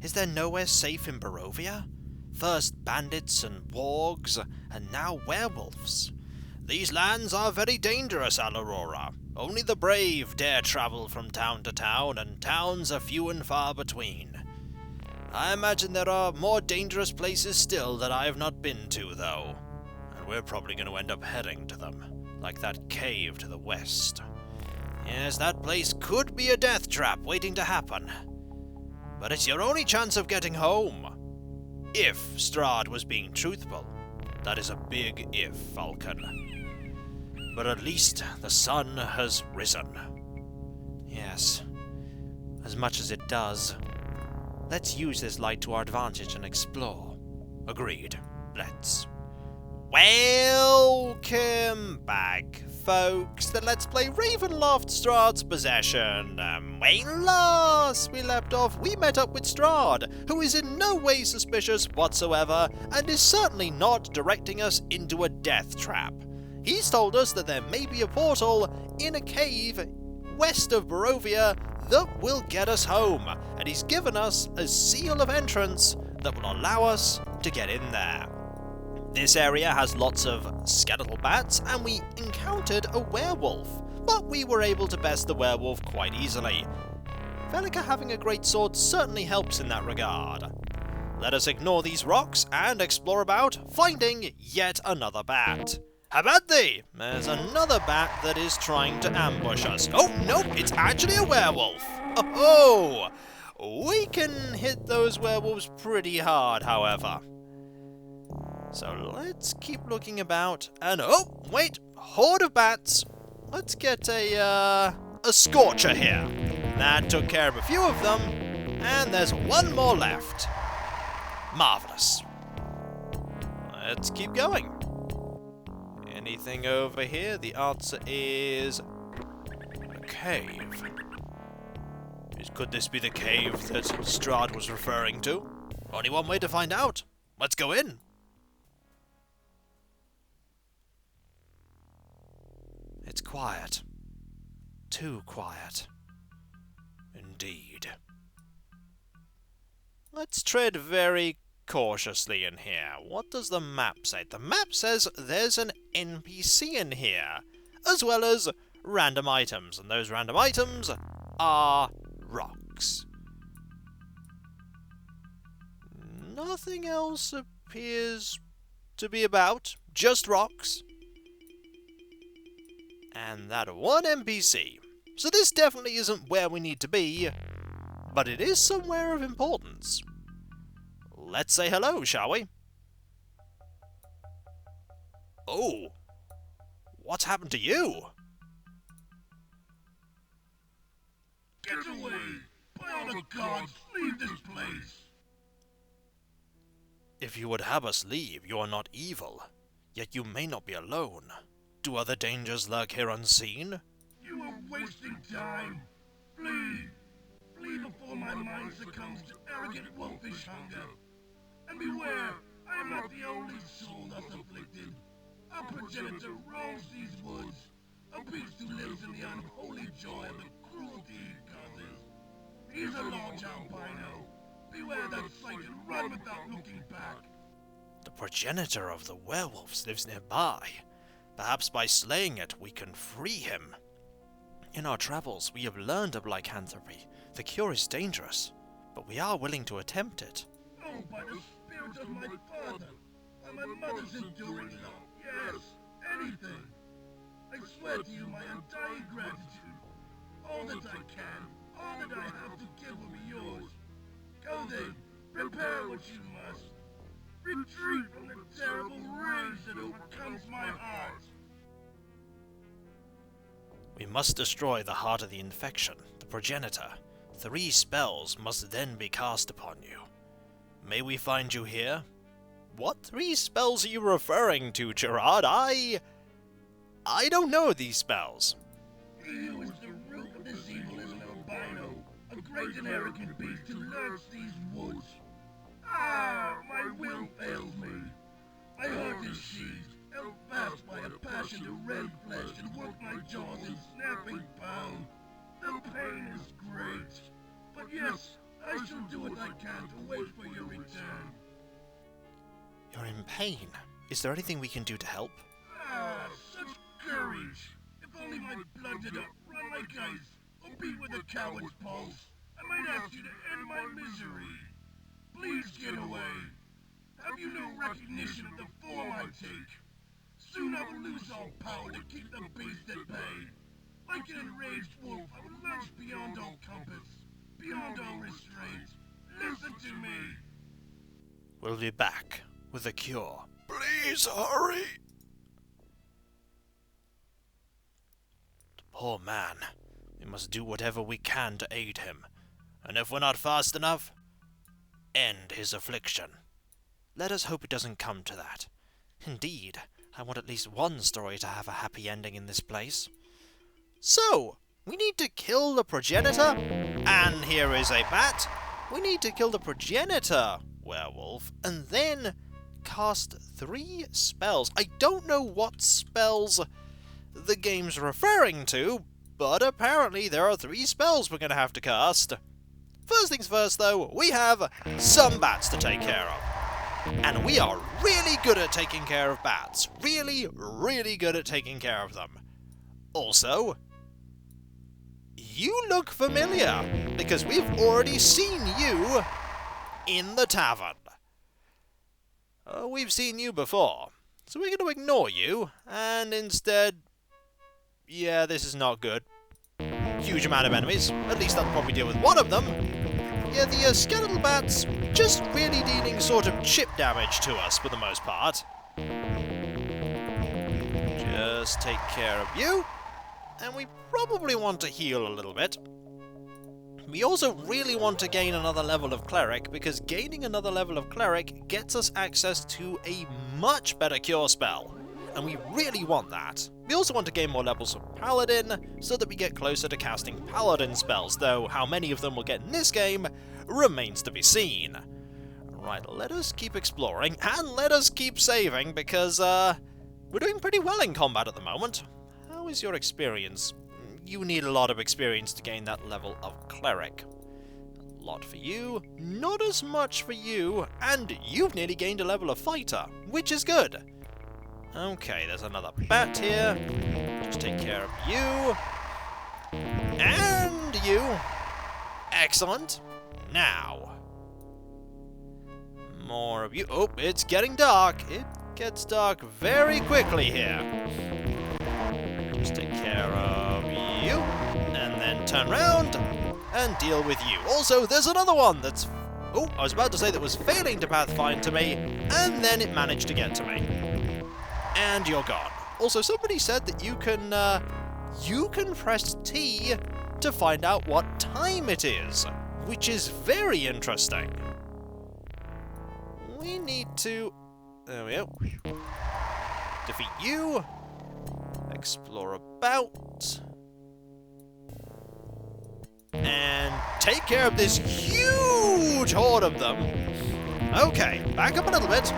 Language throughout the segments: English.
Is there nowhere safe in Barovia? First bandits and wargs, and now werewolves. These lands are very dangerous, Aurora. Only the brave dare travel from town to town, and towns are few and far between. I imagine there are more dangerous places still that I have not been to, though. And we're probably going to end up heading to them, like that cave to the west. Yes, that place could be a death trap waiting to happen. But it's your only chance of getting home. If Strahd was being truthful. That is a big if, Falcon. But at least the sun has risen. Yes, as much as it does. Let's use this light to our advantage and explore. Agreed. Let's. Welcome back, folks, to Let's Play Ravenloft Strahd's Possession. When last we left off, we met up with Strahd, who is in no way suspicious whatsoever, and is certainly not directing us into a death trap. He's told us that there may be a portal in a cave west of Barovia that will get us home, and he's given us a seal of entrance that will allow us to get in there. This area has lots of skeletal bats, and we encountered a werewolf, but we were able to best the werewolf quite easily. Velika having a great sword certainly helps in that regard. Let us ignore these rocks and explore about, finding yet another bat. How about thee? There's another bat that is trying to ambush us. Oh, nope, it's actually a werewolf. Oh, we can hit those werewolves pretty hard, however. So let's keep looking about, and oh, wait, horde of bats. Let's get a scorcher here. That took care of a few of them, and there's one more left. Marvelous. Let's keep going. Anything over here? The answer is a cave. Could this be the cave that Strahd was referring to? Only one way to find out. Let's go in. It's quiet. Too quiet. Indeed. Let's tread very cautiously in here. What does the map say? The map says there's an NPC in here, as well as random items, and those random items are rocks. Nothing else appears to be about, just rocks. And that one NPC. So this definitely isn't where we need to be, but it is somewhere of importance. Let's say hello, shall we? Oh, what's happened to you? Get away! By all the gods, leave this place! If you would have us leave, you are not evil. Yet you may not be alone. Do other dangers lurk here unseen? You are wasting time! Flee! Flee before my mind succumbs to arrogant wolfish hunger! And beware, I am not the only soul that's afflicted. Our progenitor roams these woods, a beast who lives in the unholy joy of the cruelty he causes. He is a large albino. Beware that sight and run without looking back. The progenitor of the werewolves lives nearby. Perhaps by slaying it, we can free him. In our travels, we have learned of lycanthropy. The cure is dangerous, but we are willing to attempt it. Oh, by the spirit of my father, by my mother's enduring love, yes, anything. I swear to you my undying gratitude. All that I can, all that I have to give will be yours. Go then, prepare what you must. Retreat from the terrible rage that overcomes my heart. We must destroy the heart of the infection, the progenitor. 3 spells must then be cast upon you. May we find you here? What 3 spells are you referring to, Gerard? I don't know these spells. He who is the root of this evil is an albino, a great and arrogant beast who lurks these woods. Ah, my will fails me. My heart is seized, held fast by a passion to rend flesh and work my jaws in snapping pound. The pain is great. But yes, I I shall do what I can to wait for your return. You're in pain. Is there anything we can do to help? Ah, such courage! If only my blood did not run like ice, or beat with a coward's pulse, I might ask you to end my misery. Please get away. Have you no recognition of the form I take? Soon I will lose all power to keep the beast at bay. Like an enraged wolf, I will lurch beyond all compass, beyond all restraint. Listen to me. We'll be back with a cure. Please hurry! The poor man. We must do whatever we can to aid him. And if we're not fast enough, end his affliction. Let us hope it doesn't come to that. Indeed, I want at least one story to have a happy ending in this place. So, we need to kill the progenitor, and here is a bat. We need to kill the progenitor werewolf, and then cast 3 spells. I don't know what spells the game's referring to, but apparently there are 3 spells we're going to have to cast. First things first, though, we have some bats to take care of. And we are really good at taking care of bats. Really, really good at taking care of them. Also, you look familiar, because we've already seen you in the tavern. We've seen you before, so we're going to ignore you, and instead... Yeah, this is not good. Huge amount of enemies. At least I'll probably deal with one of them. Yeah, the skeletal bats just really dealing sort of chip damage to us for the most part. Just take care of you. And we probably want to heal a little bit. We also really want to gain another level of cleric, because gaining another level of cleric gets us access to a much better cure spell. And we really want that. We also want to gain more levels of paladin, so that we get closer to casting paladin spells, though how many of them we'll get in this game remains to be seen. Right, let us keep exploring, and let us keep saving, because we're doing pretty well in combat at the moment. How is your experience? You need a lot of experience to gain that level of cleric. A lot for you, not as much for you, and you've nearly gained a level of fighter, which is good. Okay, there's another bat here. Just take care of you. And you. Excellent. Now. More of you. Oh, it's getting dark. It gets dark very quickly here. Just take care of you. And then turn around and deal with you. Also, there's another one that's... Oh, I was about to say that was failing to pathfind to me, and then it managed to get to me. And you're gone. Also, somebody said that you can press T to find out what time it is, which is very interesting. We need to... There we go. Defeat you. Explore about. And take care of this huge horde of them. Okay, back up a little bit.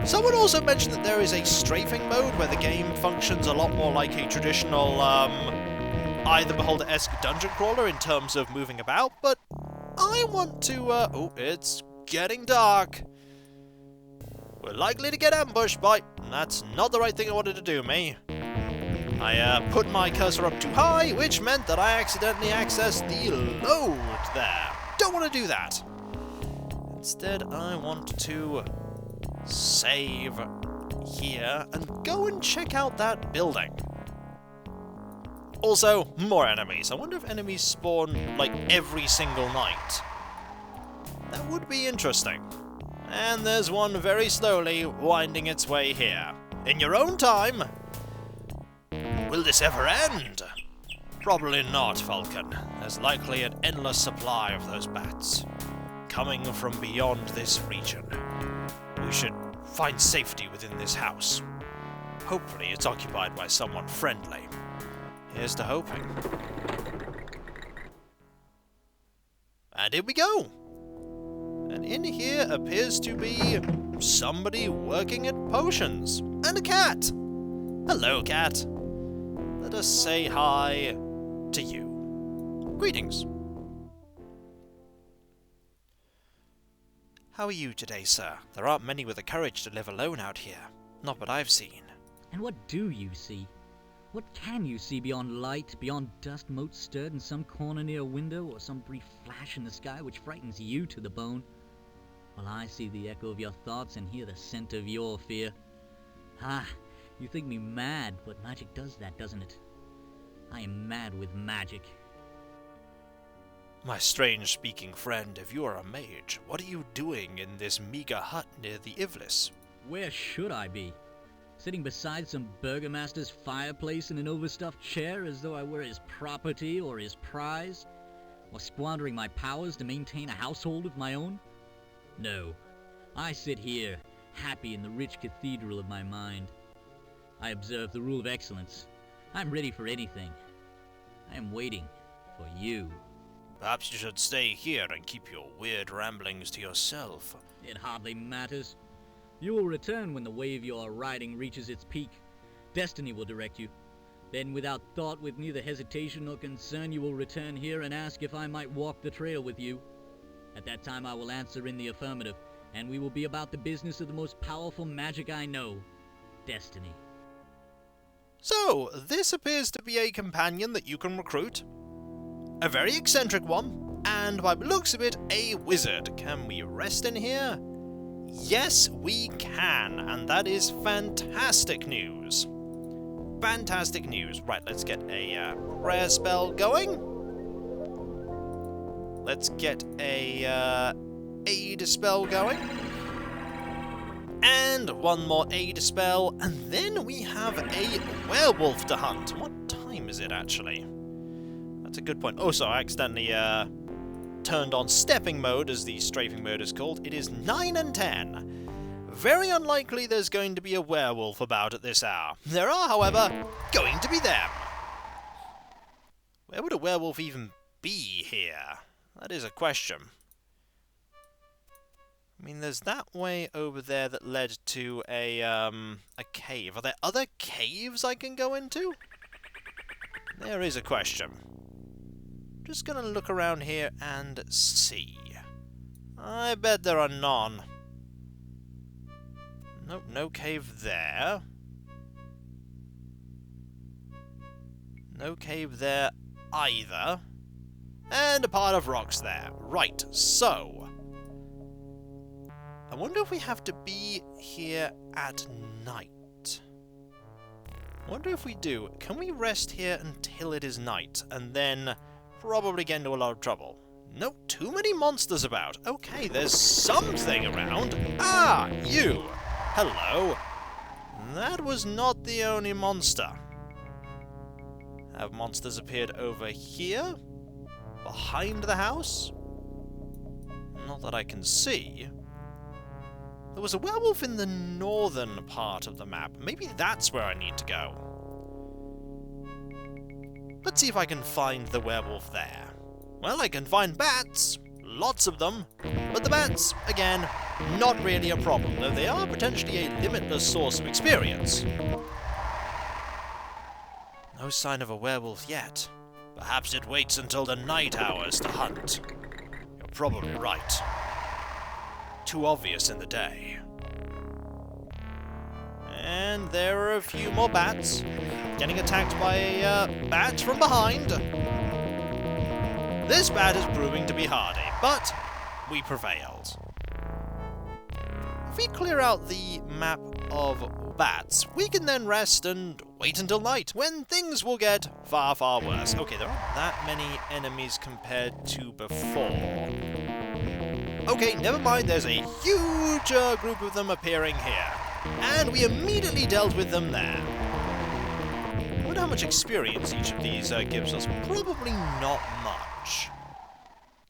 Someone also mentioned that there is a strafing mode where the game functions a lot more like a traditional, Eye the Beholder-esque dungeon crawler in terms of moving about, but I want to, oh, it's getting dark. We're likely to get ambushed by... That's not the right thing I wanted to do, me. I, put my cursor up too high, which meant that I accidentally accessed the load there. Don't want to do that. Instead, I want to... save here and go and check out that building. Also, more enemies. I wonder if enemies spawn like every single night. That would be interesting. And there's one very slowly winding its way here. In your own time. Will this ever end? Probably not, Falcon. There's likely an endless supply of those bats coming from beyond this region. We should find safety within this house. Hopefully it's occupied by someone friendly. Here's to hoping. And here we go! And in here appears to be somebody working at potions. And a cat! Hello, cat. Let us say hi to you. Greetings. How are you today, sir? There aren't many with the courage to live alone out here. Not what I've seen. And what do you see? What can you see beyond light, beyond dust motes stirred in some corner near a window, or some brief flash in the sky which frightens you to the bone? Well, I see the echo of your thoughts and hear the scent of your fear. Ah, you think me mad, but magic does that, doesn't it? I am mad with magic. My strange-speaking friend, if you are a mage, what are you doing in this meager hut near the Ivlis? Where should I be? Sitting beside some burgomaster's fireplace in an overstuffed chair as though I were his property or his prize? Or squandering my powers to maintain a household of my own? No, I sit here, happy in the rich cathedral of my mind. I observe the rule of excellence. I'm ready for anything. I am waiting for you. Perhaps you should stay here and keep your weird ramblings to yourself. It hardly matters. You will return when the wave you are riding reaches its peak. Destiny will direct you. Then, without thought, with neither hesitation nor concern, you will return here and ask if I might walk the trail with you. At that time I will answer in the affirmative, and we will be about the business of the most powerful magic I know, destiny. So, this appears to be a companion that you can recruit. A very eccentric one, and by the looks of it, a wizard. Can we rest in here? Yes, we can, and that is fantastic news. Fantastic news. Right, let's get a prayer spell going. Let's get a aid spell going. And one more aid spell, and then we have a werewolf to hunt. What time is it, actually? That's a good point. Oh, so I accidentally turned on stepping mode, as the strafing mode is called. It is 9 and 10. Very unlikely there's going to be a werewolf about at this hour. There are, however, going to be them. Where would a werewolf even be here? That is a question. I mean, there's that way over there that led to a cave. Are there other caves I can go into? There is a question. Just gonna look around here and see. I bet there are none. Nope, no cave there. No cave there either. And a pile of rocks there. Right, so I wonder if we have to be here at night. I wonder if we do. Can we rest here until it is night and then probably get into a lot of trouble? Nope, too many monsters about. Okay, there's something around. Ah, you! Hello. That was not the only monster. Have monsters appeared over here? Behind the house? Not that I can see. There was a werewolf in the northern part of the map. Maybe that's where I need to go. Let's see if I can find the werewolf there. Well, I can find bats. Lots of them. But the bats, again, not really a problem, though they are potentially a limitless source of experience. No sign of a werewolf yet. Perhaps it waits until the night hours to hunt. You're probably right. Too obvious in the day. And there are a few more bats. Getting attacked by a bat from behind. This bat is proving to be hardy, but we prevailed. If we clear out the map of bats, we can then rest and wait until night, when things will get far, far worse. Okay, there aren't that many enemies compared to before. Okay, never mind, there's a huge group of them appearing here. And we immediately dealt with them there. I wonder how much experience each of these gives us. Probably not much.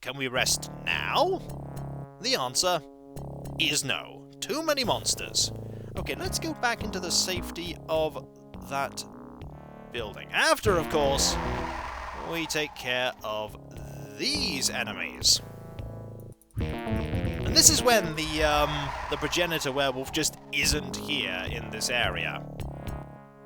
Can we rest now? The answer is no. Too many monsters. Okay, let's go back into the safety of that building. After, of course, we take care of these enemies. And this is when the progenitor werewolf just isn't here in this area.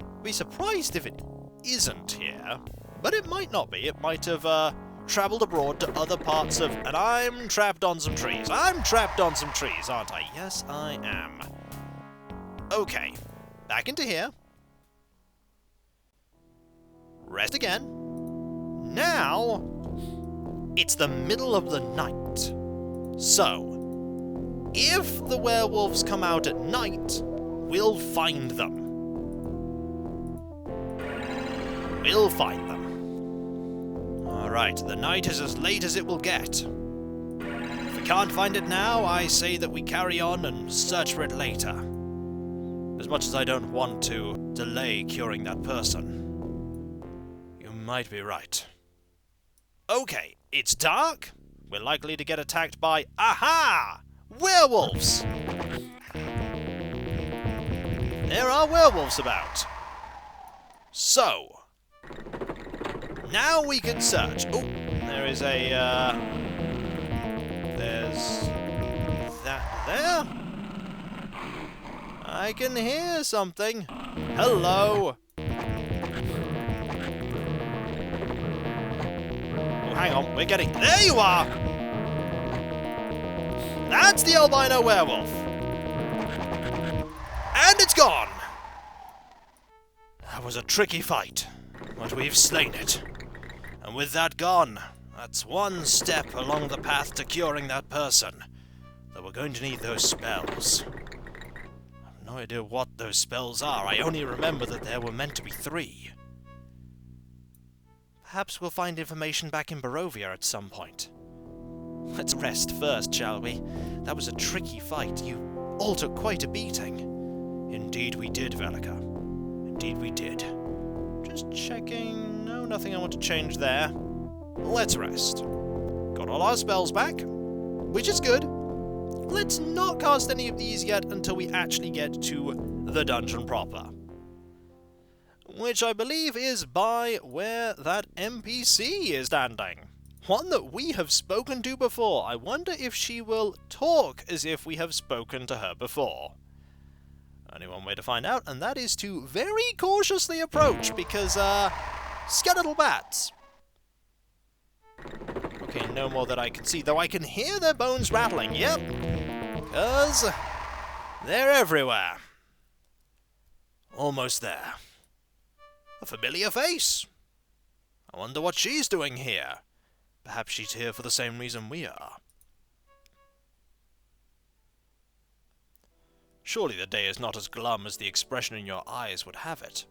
I'd be surprised if it isn't here, but it might not be. It might have travelled abroad to other parts of... And I'm trapped on some trees. I'm trapped on some trees, aren't I? Yes, I am. Okay. Back into here. Rest again. Now, it's the middle of the night. So, if the werewolves come out at night, we'll find them. We'll find them. Alright, the night is as late as it will get. If we can't find it now, I say that we carry on and search for it later. As much as I don't want to delay curing that person. You might be right. Okay, it's dark. We're likely to get attacked by... Aha! Werewolves! There are werewolves about. So, now we can search. Oh, there is a, there's that there. I can hear something. Hello. Oh, hang on, we're getting... There you are! That's the albino werewolf. And it's gone! That was a tricky fight, but we've slain it. And with that gone, that's one step along the path to curing that person. Though we're going to need those spells. I have no idea what those spells are. I only remember that there were meant to be 3. Perhaps we'll find information back in Barovia at some point. Let's rest first, shall we? That was a tricky fight. You all took quite a beating. Indeed we did, Velika. Indeed we did. Just checking... No, nothing I want to change there. Let's rest. Got all our spells back, which is good. Let's not cast any of these yet until we actually get to the dungeon proper. Which I believe is by where that NPC is standing. One that we have spoken to before. I wonder if she will talk as if we have spoken to her before. Only one way to find out, and that is to very cautiously approach, because, skeletal bats. Okay, no more that I can see, though I can hear their bones rattling, yep. Because they're everywhere. Almost there. A familiar face. I wonder what she's doing here. Perhaps she's here for the same reason we are. Surely the day is not as glum as the expression in your eyes would have it.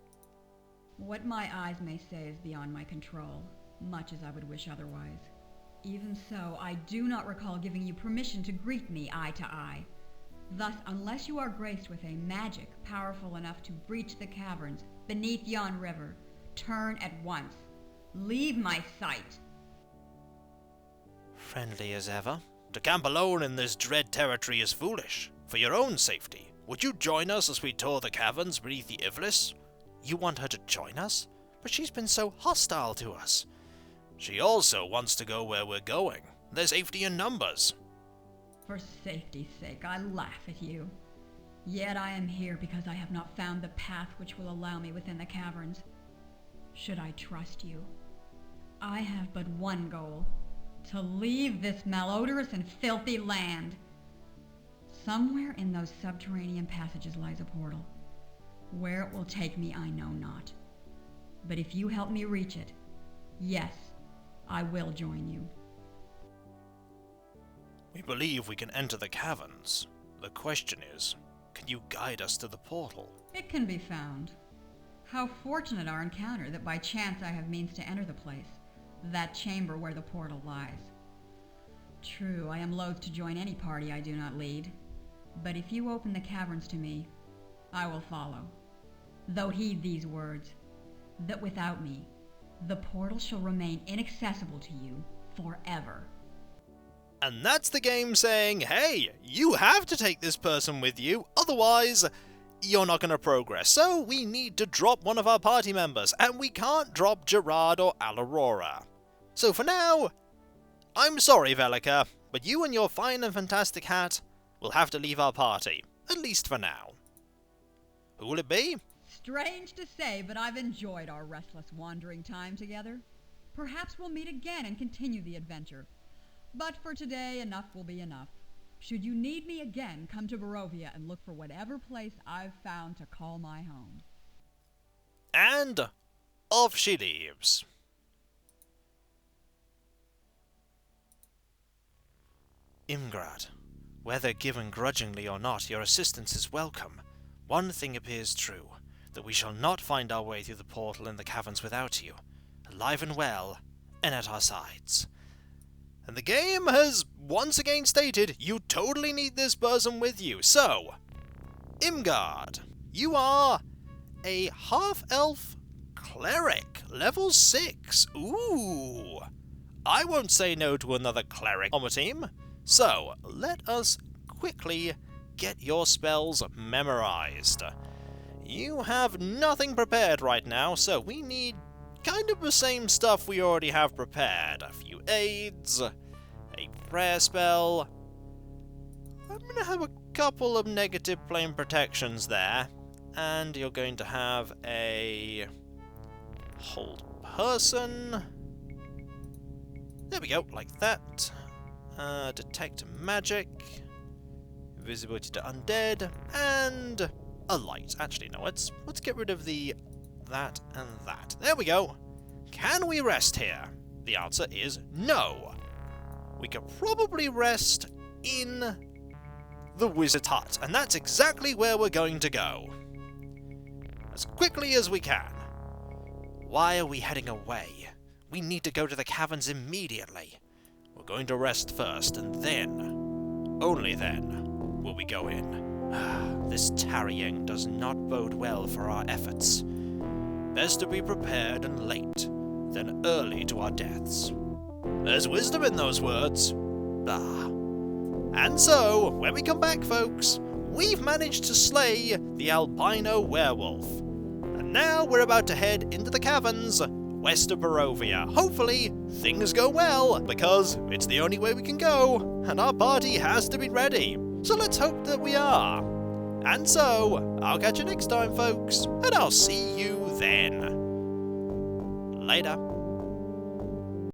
What my eyes may say is beyond my control, much as I would wish otherwise. Even so, I do not recall giving you permission to greet me eye to eye. Thus, unless you are graced with a magic powerful enough to breach the caverns beneath yon river, turn at once. Leave my sight. Friendly as ever. To camp alone in this dread territory is foolish. For your own safety, would you join us as we tour the caverns beneath the Ivlis? You want her to join us? But she's been so hostile to us. She also wants to go where we're going. There's safety in numbers. For safety's sake, I laugh at you. Yet I am here because I have not found the path which will allow me within the caverns. Should I trust you? I have but one goal. To leave this malodorous and filthy land. Somewhere in those subterranean passages lies a portal. Where it will take me, I know not. But if you help me reach it, yes, I will join you. We believe we can enter the caverns. The question is, can you guide us to the portal? It can be found. How fortunate our encounter that by chance I have means to enter the place, that chamber where the portal lies. True, I am loath to join any party I do not lead, but if you open the caverns to me, I will follow. Though heed these words, that without me, the portal shall remain inaccessible to you forever. And that's the game saying, hey, you have to take this person with you, otherwise you're not going to progress. So we need to drop one of our party members, and we can't drop Gerard or Alarora. So for now, I'm sorry, Velika, but you and your fine and fantastic hat will have to leave our party, at least for now. Who will it be? Strange to say, but I've enjoyed our restless wandering time together. Perhaps we'll meet again and continue the adventure. But for today, enough will be enough. Should you need me again, come to Barovia and look for whatever place I've found to call my home. And off she leaves. Imgrad, whether given grudgingly or not, your assistance is welcome. One thing appears true, that we shall not find our way through the portal in the caverns without you, alive and well, and at our sides. And the game has once again stated you totally need this person with you. So, Imgard, you are a half-elf cleric, level 6. Ooh! I won't say no to another cleric on my team. So, let us quickly get your spells memorized. You have nothing prepared right now, so we need kind of the same stuff we already have prepared. A few aids, a prayer spell. I'm going to have a couple of negative plane protections there. And you're going to have a hold person. There we go, like that. Detect magic, invisibility to undead, and a light. Actually, no, let's get rid of that and that. There we go. Can we rest here? The answer is no. We could probably rest in the wizard's hut, and that's exactly where we're going to go. As quickly as we can. Why are we heading away? We need to go to the caverns immediately. We're going to rest first, and then, only then, will we go in. This tarrying does not bode well for our efforts. Best to be prepared and late, than early to our deaths. There's wisdom in those words. And so, when we come back, folks, we've managed to slay the albino werewolf. And now we're about to head into the caverns west of Barovia. Hopefully, things go well, because it's the only way we can go, and our party has to be ready. So let's hope that we are. And so, I'll catch you next time, folks, and I'll see you then. Later.